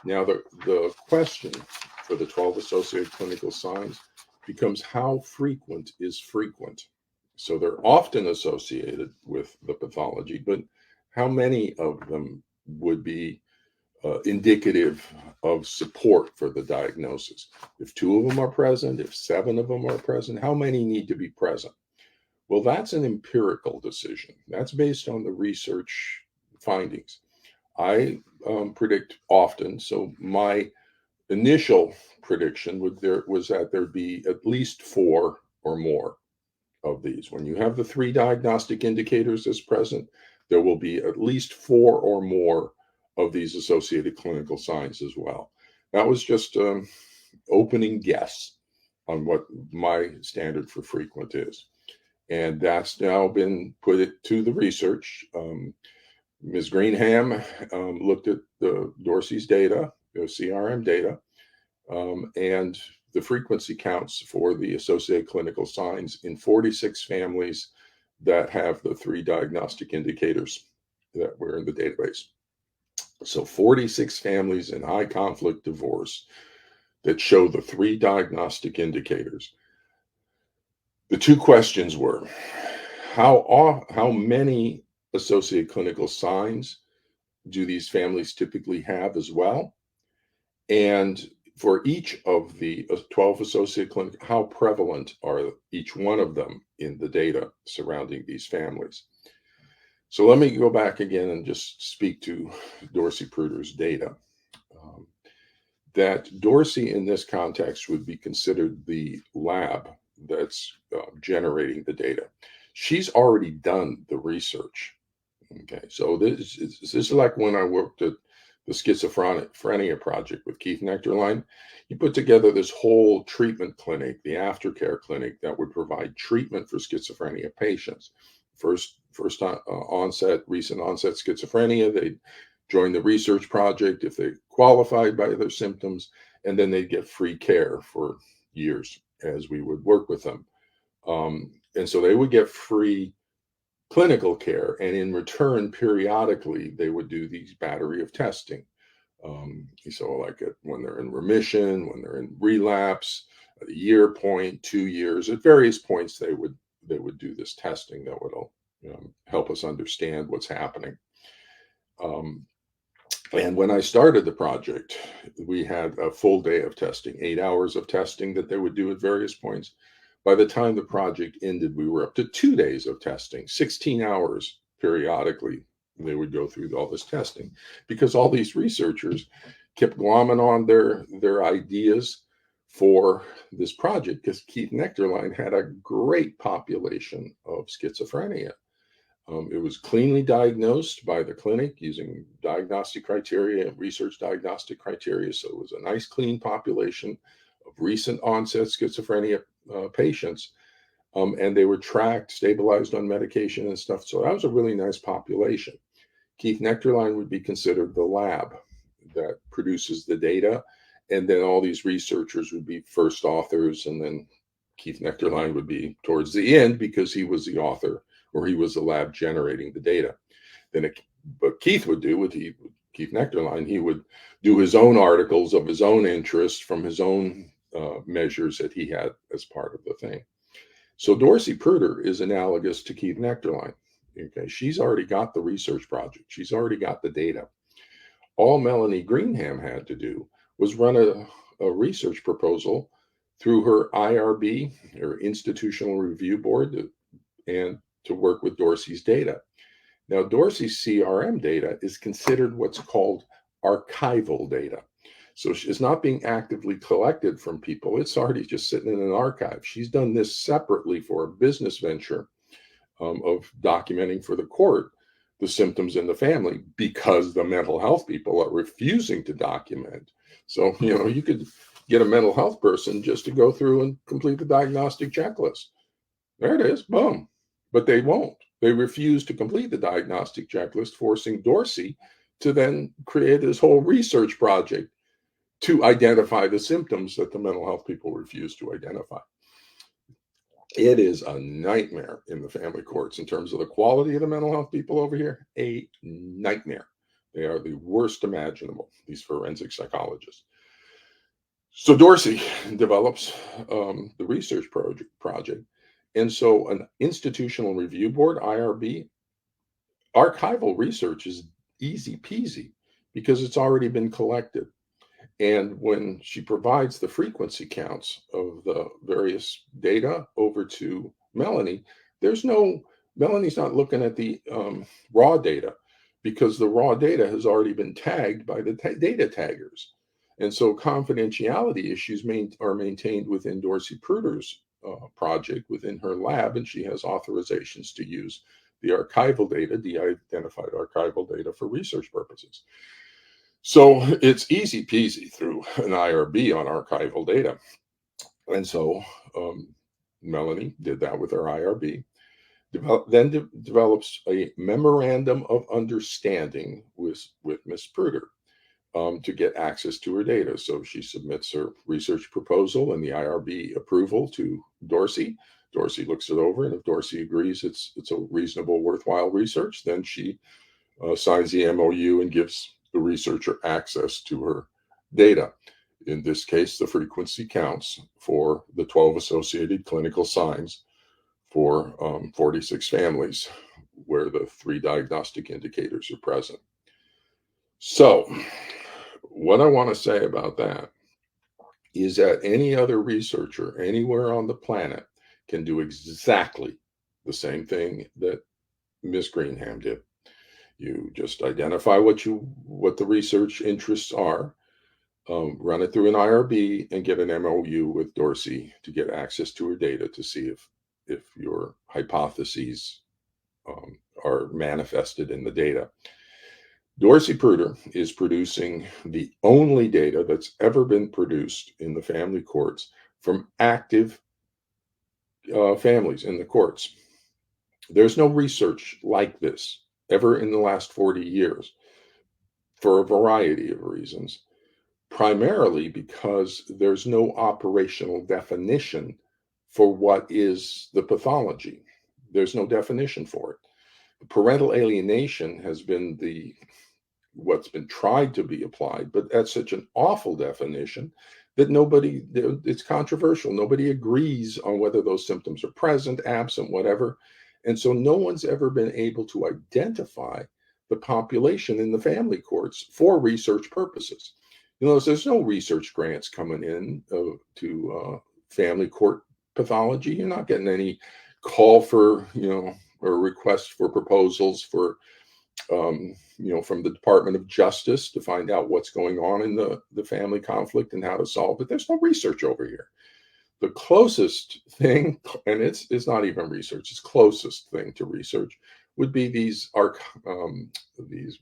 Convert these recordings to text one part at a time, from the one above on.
Now, the question for the 12 associated clinical signs becomes how frequent is frequent? So they're often associated with the pathology, but how many of them would be indicative of support for the diagnosis? If 2 of them are present, if 7 of them are present, how many need to be present? Well, that's an empirical decision. That's based on the research findings. I predict often, so my initial prediction was that there'd be at least 4 or more of these. When you have the 3 diagnostic indicators as present, there will be at least 4 or more of these associated clinical signs as well. That was just an opening guess on what my standard for frequent is. And that's now been put to the research. Ms. Greenham looked at the Dorsey's data, the CRM data, and the frequency counts for the associated clinical signs in 46 families that have the 3 diagnostic indicators that were in the database. So 46 families in high conflict divorce that show the 3 diagnostic indicators. The 2 questions were, how many associated clinical signs do these families typically have as well? And for each of the 12 associated clinical, how prevalent are each one of them in the data surrounding these families? So let me go back again and just speak to Dorsey-Pruder's data. That Dorsey in this context would be considered the lab that's generating the data. She's already done the research. Okay, so this is like when I worked at the schizophrenia project with Keith Nectarline. He put together this whole treatment clinic, the aftercare clinic that would provide treatment for schizophrenia patients. First onset, recent onset schizophrenia, they'd join the research project if they qualified by their symptoms, and then they'd get free care for years as we would work with them. And so they would get free clinical care, and in return, periodically, they would do these battery of testing. So like when they're in remission, when they're in relapse, at a year point, 2 years, at various points, they would do this testing that would help us understand what's happening. And when I started the project, we had a full day of testing, 8 hours of testing that they would do at various points. By the time the project ended, we were up to 2 days of testing, 16 hours periodically. They would go through all this testing because all these researchers kept glomming on their ideas for this project because Keith Nectarline had a great population of schizophrenia. It was cleanly diagnosed by the clinic using diagnostic criteria, research diagnostic criteria. So it was a nice, clean population of recent onset schizophrenia patients. And they were tracked, stabilized on medication and stuff. So that was a really nice population. Keith Nectarline would be considered the lab that produces the data. And then all these researchers would be first authors. And then Keith Nectarline would be towards the end because he was the author, or he was the lab generating the data. But Keith would do with Keith Nectarline, he would do his own articles of his own interest from his own measures that he had as part of the thing. So Dorsey-Pruder is analogous to Keith Nectarline. Okay, she's already got the research project. She's already got the data. All Melanie Greenham had to do was run a research proposal through her IRB, or Institutional Review Board, and to work with Dorsey's data. Now, Dorsey's CRM data is considered what's called archival data. So it's not being actively collected from people. It's already just sitting in an archive. She's done this separately for a business venture of documenting for the court the symptoms in the family because the mental health people are refusing to document. So, you could get a mental health person just to go through and complete the diagnostic checklist. There it is, boom. But they won't. They refuse to complete the diagnostic checklist, forcing Dorsey to then create this whole research project to identify the symptoms that the mental health people refuse to identify. It is a nightmare in the family courts in terms of the quality of the mental health people over here, a nightmare. They are the worst imaginable, these forensic psychologists. So Dorsey develops the research project. And so an institutional review board, IRB, archival research is easy peasy because it's already been collected. And when she provides the frequency counts of the various data over to Melanie, Melanie's not looking at the raw data because the raw data has already been tagged by the data taggers. And so confidentiality issues are maintained within Dorsey Pruder's project within her lab, and she has authorizations to use the archival data, de-identified archival data for research purposes. So it's easy peasy through an IRB on archival data. And so Melanie did that with her IRB, then develops a memorandum of understanding with Miss Pruder to get access to her data. So she submits her research proposal and the IRB approval to Dorsey. Dorsey looks it over, and if Dorsey agrees it's a reasonable, worthwhile research, then she signs the MOU and gives the researcher access to her data. In this case, the frequency counts for the 12 associated clinical signs for 46 families where the 3 diagnostic indicators are present. So what I want to say about that is that any other researcher anywhere on the planet can do exactly the same thing that Ms. Greenham did. You just identify what the research interests are, run it through an IRB, and get an MOU with Dorsey to get access to her data to see if your hypotheses are manifested in the data. Dorsey Pruder is producing the only data that's ever been produced in the family courts from active families in the courts. There's no research like this ever in the last 40 years for a variety of reasons, primarily because there's no operational definition for what is the pathology. There's no definition for it. Parental alienation has been what's been tried to be applied, but that's such an awful definition that it's controversial. Nobody agrees on whether those symptoms are present, absent, whatever. And so no one's ever been able to identify the population in the family courts for research purposes. There's no research grants coming in to family court pathology. You're not getting any call for, or request for proposals for from the Department of Justice to find out what's going on in the family conflict and how to solve it. There's no research over here. The closest thing, and it's not even research, it's closest thing to research would be these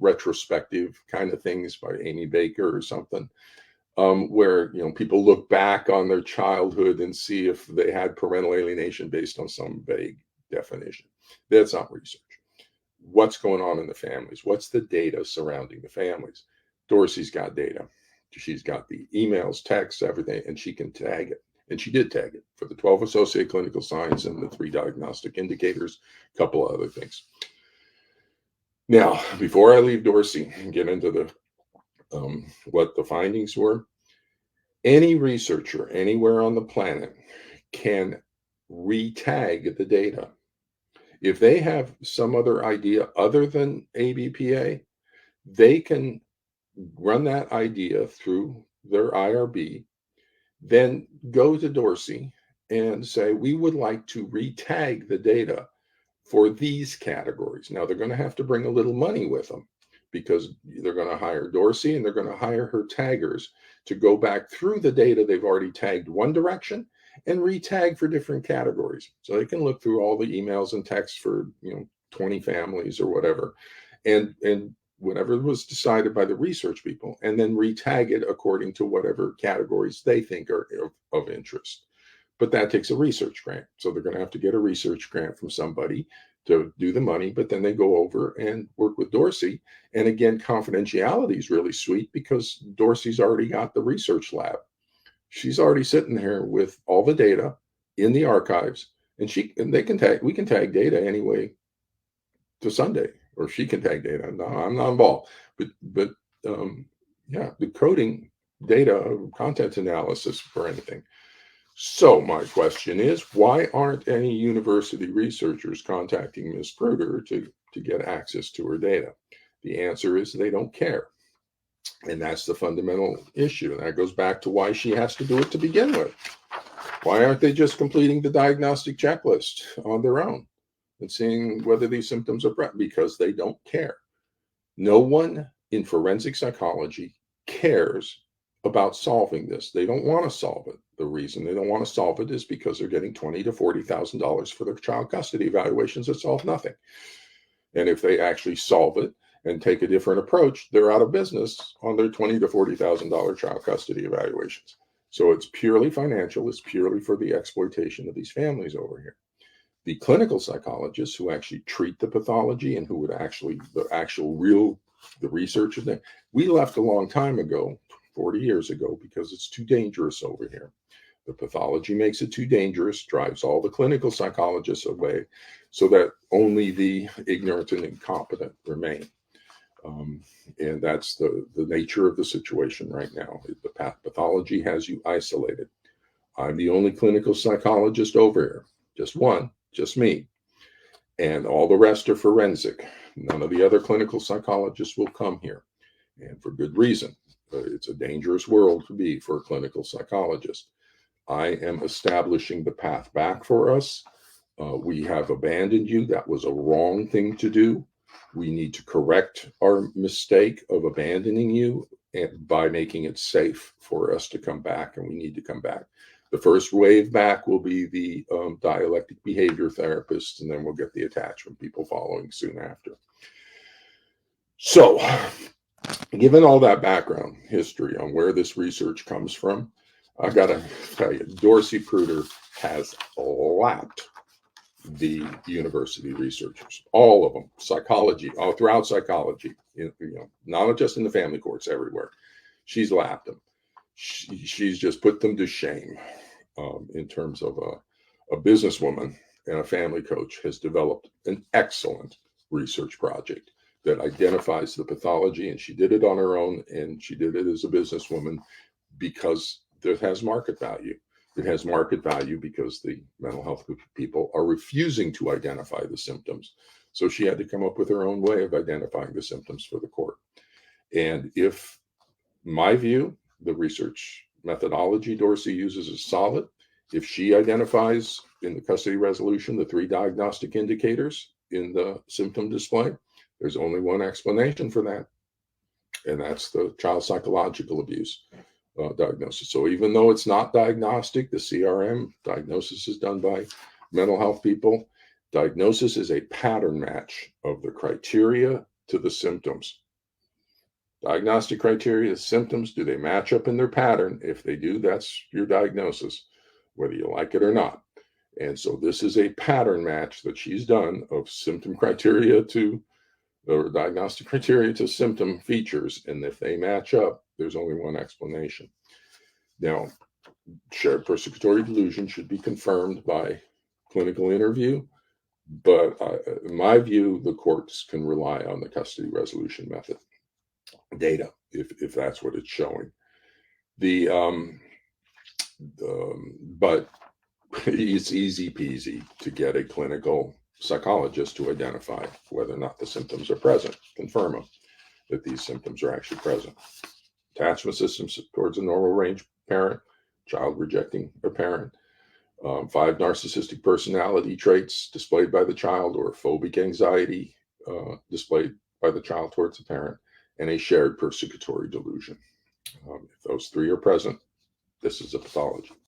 retrospective kind of things by Amy Baker or something, where people look back on their childhood and see if they had parental alienation based on some vague definition. That's not research. What's going on in the families? What's the data surrounding the families? Dorsey's got data. She's got the emails, texts, everything, and she can tag it. And she did tag it for the 12 associated clinical signs and the 3 diagnostic indicators, a couple of other things. Now, before I leave Dorsey and get into the what the findings were, any researcher anywhere on the planet can re-tag the data. If they have some other idea other than ABPA, they can run that idea through their IRB, then go to Dorsey and say, we would like to re-tag the data for these categories. Now, they're going to have to bring a little money with them because they're going to hire Dorsey and they're going to hire her taggers to go back through the data they've already tagged one direction and re-tag for different categories. So they can look through all the emails and texts for 20 families or whatever, and whatever was decided by the research people, and then re-tag it according to whatever categories they think are of interest. But that takes a research grant. So they're going to have to get a research grant from somebody to do the money, but then they go over and work with Dorsey. And again, confidentiality is really sweet because Dorsey's already got the research lab. She's already sitting there with all the data in the archives, and we can tag data anyway to Sunday or she can tag data. No, I'm not involved. But yeah, decoding data, content analysis for anything. So my question is, why aren't any university researchers contacting Ms. Pruder to get access to her data? The answer is they don't care. And that's the fundamental issue. And that goes back to why she has to do it to begin with. Why aren't they just completing the diagnostic checklist on their own and seeing whether these symptoms are present? Because they don't care. No one in forensic psychology cares about solving this. They don't want to solve it. The reason they don't want to solve it is because they're getting $20,000 to $40,000 for their child custody evaluations that solve nothing. And if they actually solve it and take a different approach, they're out of business on their $20,000 to $40,000 child custody evaluations. So it's purely financial. It's purely for the exploitation of these families over here. The clinical psychologists who actually treat the pathology and who would actually, the research of them, we left a long time ago, 40 years ago, because it's too dangerous over here. The pathology makes it too dangerous, drives all the clinical psychologists away, so that only the ignorant and incompetent remain. And that's the nature of the situation right now. The pathology has you isolated. I'm the only clinical psychologist over here, just one. Just me. And all the rest are forensic. None of the other clinical psychologists will come here. And for good reason. It's a dangerous world to be for a clinical psychologist. I am establishing the path back for us. We have abandoned you. That was a wrong thing to do. We need to correct our mistake of abandoning you by making it safe for us to come back, and we need to come back. The first wave back will be the dialectic behavior therapists, and then we'll get the attachment people following soon after. So, given all that background history on where this research comes from, I got to tell you, Dorsey Pruder has lapped the university researchers, all of them, psychology, all throughout psychology, not just in the family courts, everywhere. She's lapped them. She's just put them to shame in terms of a businesswoman and a family coach has developed an excellent research project that identifies the pathology, and she did it on her own, and she did it as a businesswoman because it has market value. It has market value because the mental health people are refusing to identify the symptoms. So she had to come up with her own way of identifying the symptoms for the court. And if my view, the research methodology Dorsey uses is solid. If she identifies in the custody resolution the 3 diagnostic indicators in the symptom display, there's only one explanation for that, and that's the child psychological abuse diagnosis. So even though it's not diagnostic, the CRM diagnosis is done by mental health people. Diagnosis is a pattern match of the criteria to the symptoms. Diagnostic criteria, symptoms, do they match up in their pattern? If they do, that's your diagnosis, whether you like it or not. And so this is a pattern match that she's done of symptom criteria to, or diagnostic criteria to symptom features. And if they match up, there's only one explanation. Now, shared persecutory delusion should be confirmed by clinical interview. But in my view, the courts can rely on the custody resolution method data if that's what it's showing. But it's easy peasy to get a clinical psychologist to identify whether or not the symptoms are present, confirm them that these symptoms are actually present. Attachment systems towards a normal range parent, child rejecting a parent, 5 narcissistic personality traits displayed by the child, or phobic anxiety displayed by the child towards the parent, and a shared persecutory delusion. If those 3 are present, this is a pathology.